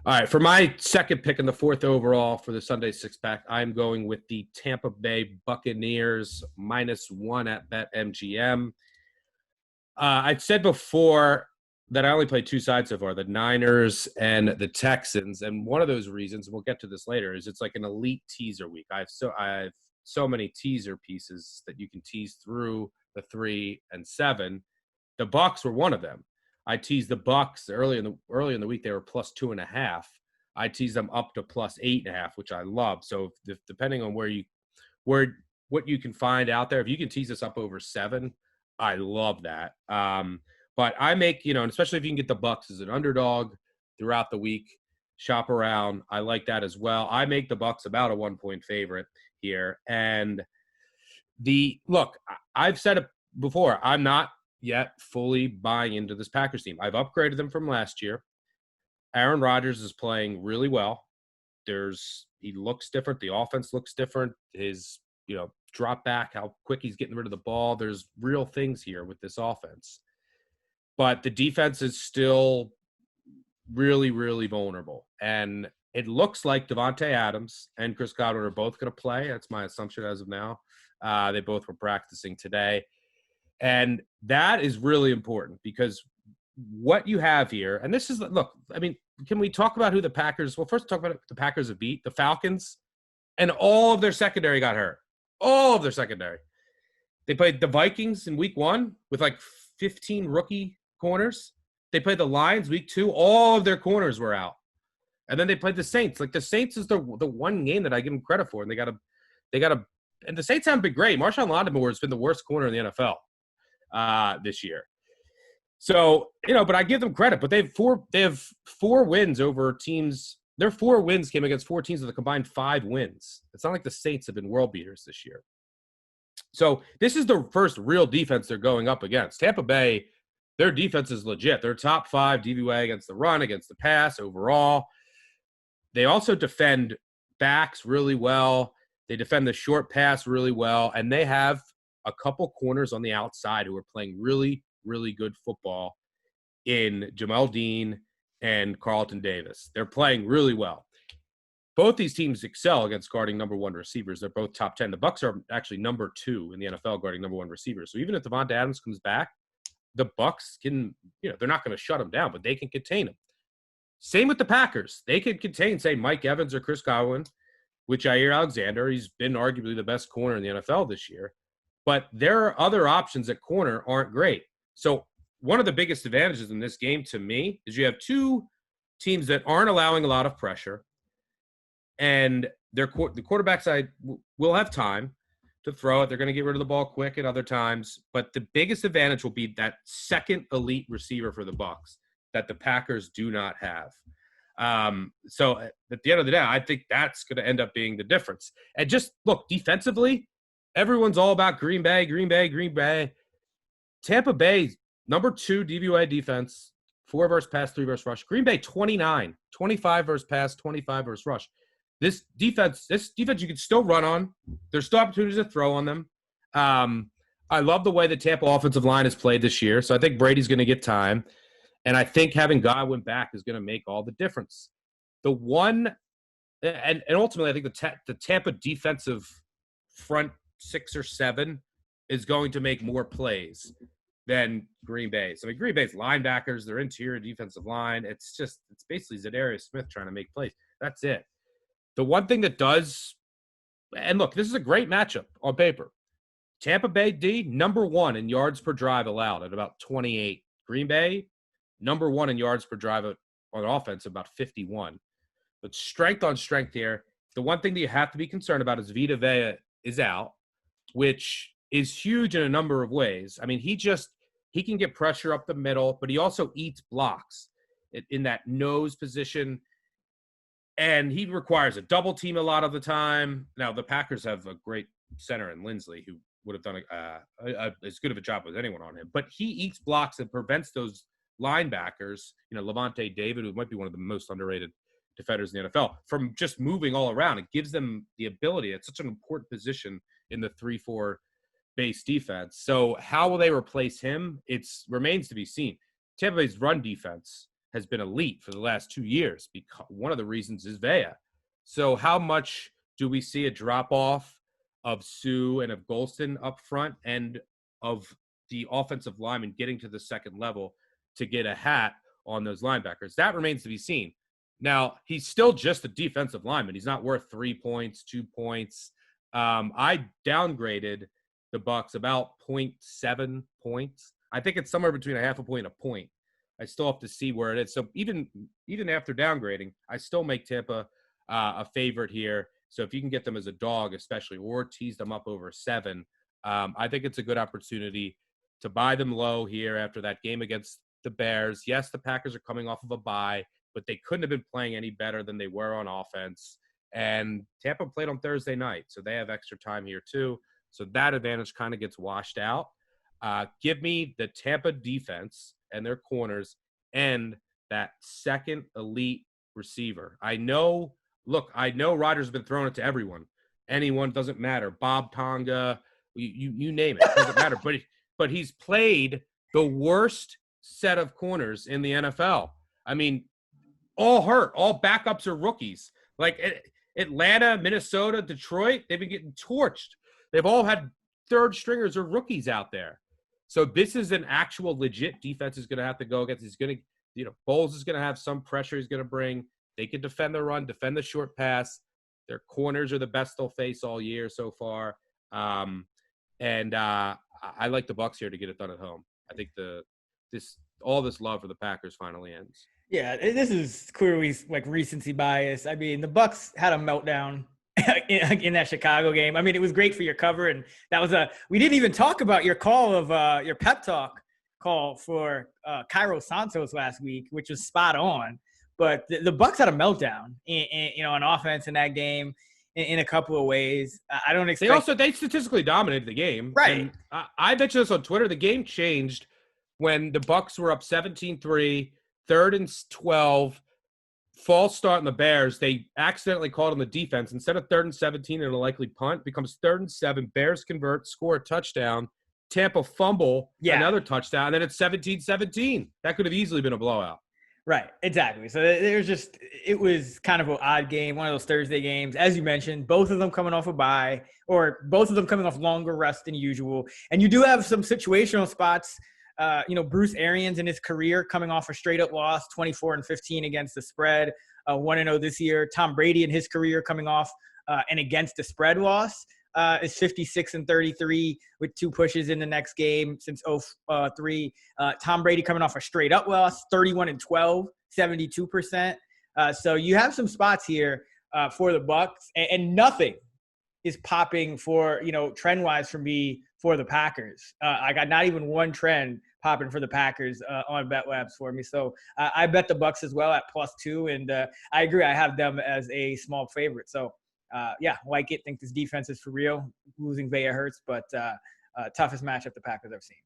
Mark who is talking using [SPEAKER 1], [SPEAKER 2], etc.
[SPEAKER 1] All right, for my second pick in the fourth overall for the Sunday six-pack, I'm going with the Tampa Bay Buccaneers -1 at BetMGM. I'd said before that I only played two sides so far, the Niners and the Texans. And one of those reasons, and we'll get to this later, is it's like an elite teaser week. I have so many teaser pieces that you can tease through the 3 and 7. The Bucs were one of them. I teased the Bucs early in the week. They were +2.5. I teased them up to +8.5, which I love. So depending on what you can find out there, if you can tease this up over 7, I love that. But I make, and especially if you can get the Bucs as an underdog throughout the week, shop around. I like that as well. I make the Bucs about a 1-point favorite here. And I've said it before, I'm not yet fully buying into this Packers team. I've upgraded them from last year. Aaron Rodgers is playing really well. He looks different. The offense looks different. His, drop back, how quick he's getting rid of the ball. There's real things here with this offense. But the defense is still really, really vulnerable. And it looks like Devontae Adams and Chris Godwin are both going to play. That's my assumption as of now. They both were practicing today. And that is really important because what you have here, and this is, look, I mean, can we talk about who the Packers, well, first talk about the Packers have beat, the Falcons, and all of their secondary got hurt. All of their secondary. They played the Vikings in week 1 with like 15 rookie corners. They played the Lions week 2. All of their corners were out. And then they played the Saints. Like the Saints is the one game that I give them credit for. And they got to, and the Saints haven't been great. Marshawn Lattimore has been the worst corner in the NFL this year. So, but I give them credit, but they have four wins over teams. Their 4 wins came against 4 teams with a combined 5 wins. It's not like the Saints have been world beaters this year. So this is the first real defense they're going up against. Tampa Bay, their defense is legit. They're top 5 DVOA against the run, against the pass overall. They also defend backs really well. They defend the short pass really well. And they have a couple corners on the outside who are playing really, really good football in Jamel Dean and Carlton Davis. They're playing really well. Both these teams excel against guarding number 1 receivers. They're both top 10. The Bucs are actually number 2 in the NFL guarding number 1 receivers. So even if Devontae Adams comes back, the Bucs can, they're not going to shut him down, but they can contain him. Same with the Packers. They can contain, say, Mike Evans or Chris Godwin, with Jair Alexander. He's been arguably the best corner in the NFL this year. But their other options at corner aren't great. So one of the biggest advantages in this game to me is you have 2 teams that aren't allowing a lot of pressure, and the quarterback side will have time to throw it. They're going to get rid of the ball quick at other times, but the biggest advantage will be that second elite receiver for the Bucs that the Packers do not have. So at the end of the day, I think that's going to end up being the difference. And just look, defensively, everyone's all about Green Bay. Tampa Bay, number 2 DVOA defense, 4 versus pass, 3 versus rush. Green Bay, 29, 25 versus pass, 25 versus rush. This defense you can still run on. There's still opportunities to throw on them. I love the way the Tampa offensive line has played this year, so I think Brady's going to get time. And I think having Godwin back is going to make all the difference. The one – and ultimately, I think the Tampa defensive front 6 or 7 is going to make more plays than Green Bay's. I mean, Green Bay's linebackers, their interior defensive line, it's basically Zadarius Smith trying to make plays. That's it. The one thing that does – and look, this is a great matchup on paper. Tampa Bay D, number 1 in yards per drive allowed at about 28. Green Bay, number 1 in yards per drive on offense, about 51. But strength on strength here. The one thing that you have to be concerned about is Vita Vea is out, which is huge in a number of ways. I mean, he can get pressure up the middle, but he also eats blocks in that nose position. And he requires a double team a lot of the time. Now, the Packers have a great center in Lindsley who would have done as good of a job as anyone on him. But he eats blocks and prevents those linebackers, Levante David, who might be one of the most underrated defenders in the NFL, from just moving all around. It gives them the ability. It's such an important position in the 3-4 base defense. So how will they replace him? It remains to be seen. Tampa Bay's run defense has been elite for the last 2 years. Because one of the reasons is Vea. So how much do we see a drop off of Sue and of Golston up front and of the offensive lineman getting to the second level to get a hat on those linebackers? That remains to be seen. Now, he's still just a defensive lineman. He's not worth 3 points, 2 points. I downgraded the Bucs about 0.7 points. I think it's somewhere between a half a point and a point. I still have to see where it is. So even after downgrading, I still make Tampa a favorite here. So if you can get them as a dog, especially, or tease them up over 7, I think it's a good opportunity to buy them low here after that game against the Bears. Yes, the Packers are coming off of a bye, but they couldn't have been playing any better than they were on offense. And Tampa played on Thursday night, so they have extra time here too. So that advantage kind of gets washed out. Give me the Tampa defense and their corners and that second elite receiver. I know Rodgers has been throwing it to everyone. Anyone, doesn't matter. Bob Tonga, you name it. Doesn't matter. But he's played the worst set of corners in the NFL. I mean, all hurt. All backups are rookies. Like Atlanta, Minnesota, Detroit, they've been getting torched. They've all had third stringers or rookies out there. So this is an actual legit defense is going to have to go against. He's going to, Bowles is going to have some pressure he's going to bring. They can defend the run, defend the short pass. Their corners are the best they'll face all year so far. And I like the Bucs here to get it done at home. I think all this love for the Packers finally ends.
[SPEAKER 2] Yeah, this is clearly like recency bias. I mean, the Bucs had a meltdown in that Chicago game. I mean, it was great for your cover, and that was we didn't even talk about your call of your pep talk call for Cairo Santos last week, which was spot on. But the Bucs had a meltdown, on offense in that game in a couple of ways. I don't expect.
[SPEAKER 1] They statistically dominated the game,
[SPEAKER 2] right?
[SPEAKER 1] And I mentioned this on Twitter. The game changed when the Bucs were up 17-3, 3rd and 12. False start on the Bears. They accidentally called on the defense. Instead of 3rd and 17 and a likely punt, becomes 3rd and 7. Bears convert, score a touchdown. Tampa fumble, another touchdown. And then it's 17-17. That could have easily been a blowout.
[SPEAKER 2] Right, exactly. So it was kind of an odd game, one of those Thursday games. As you mentioned, both of them coming off a bye, or both of them coming off longer rest than usual. And you do have some situational spots. Bruce Arians in his career coming off a straight-up loss, 24-15 against the spread, 1-0 this year. Tom Brady in his career coming off an against the spread loss is 56-33 with 2 pushes in the next game since 2003. Tom Brady coming off a straight-up loss, 31-12, 72%. So you have some spots here for the Bucs, and nothing is popping for, trend-wise for the Packers. I got not even one trend popping for the Packers on BetLabs for me. So I bet the Bucs as well at +2, and I agree. I have them as a small favorite. So, like it. Think this defense is for real. Losing Vea hurts, but toughest matchup the Packers have seen.